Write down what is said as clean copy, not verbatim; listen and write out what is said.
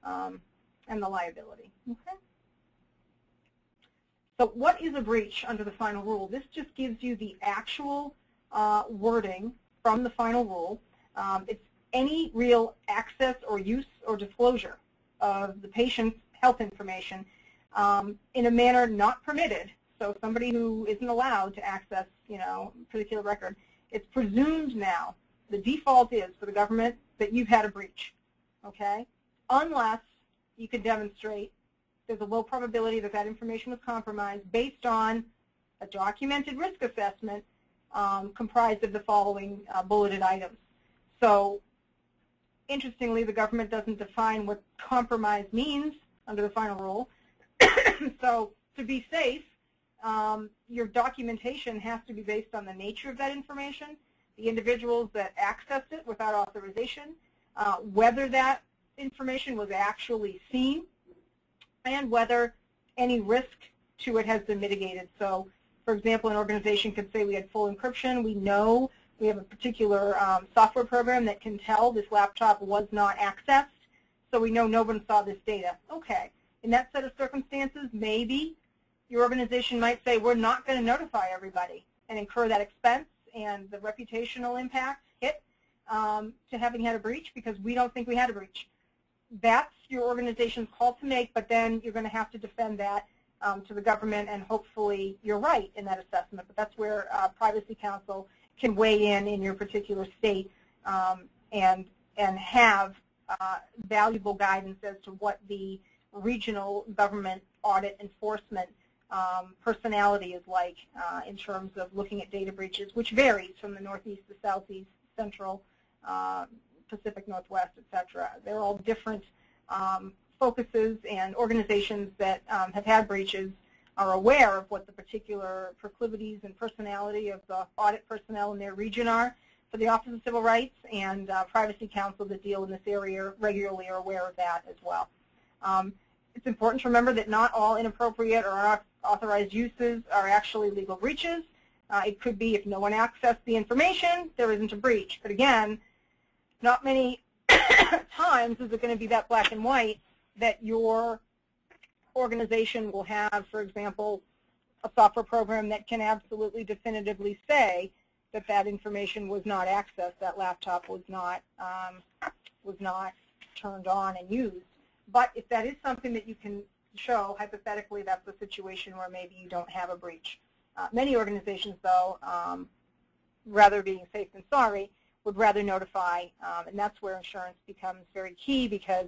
and the liability. Okay. So what is a breach under the final rule? This just gives you the actual wording from the final rule. It's any real access or use or disclosure of the patient's health information in a manner not permitted. So somebody who isn't allowed to access, a particular record, it's presumed now, the default is for the government that you've had a breach, okay? Unless you can demonstrate there's a low probability that that information was compromised based on a documented risk assessment comprised of the following bulleted items. So interestingly, the government doesn't define what compromise means under the final rule. So to be safe, your documentation has to be based on the nature of that information, the individuals that accessed it without authorization, whether that information was actually seen, and whether any risk to it has been mitigated. So, for example, an organization could say we had full encryption. We know we have a particular software program that can tell this laptop was not accessed, so we know no one saw this data. Okay. In that set of circumstances, maybe your organization might say we're not going to notify everybody and incur that expense and the reputational impact hit to having had a breach because we don't think we had a breach. That's your organization's call to make, but then you're going to have to defend that to the government, and hopefully you're right in that assessment. But that's where Privacy Council can weigh in your particular state and have valuable guidance as to what the regional government audit enforcement personality is like in terms of looking at data breaches, which varies from the Northeast to Southeast, Central, Pacific Northwest, etc. They're all different focuses, and organizations that have had breaches are aware of what the particular proclivities and personality of the audit personnel in their region are for the Office of Civil Rights, and Privacy Council that deal in this area regularly are aware of that as well. It's important to remember that not all inappropriate or unauthorized uses are actually legal breaches. It could be if no one accessed the information, there isn't a breach. But again, not many times is it going to be that black and white that your organization will have, for example, a software program that can absolutely definitively say that that information was not accessed, that laptop was not turned on and used. But if that is something that you can show, hypothetically, that's a situation where maybe you don't have a breach. Many organizations, though, rather being safe than sorry, would rather notify, and that's where insurance becomes very key, because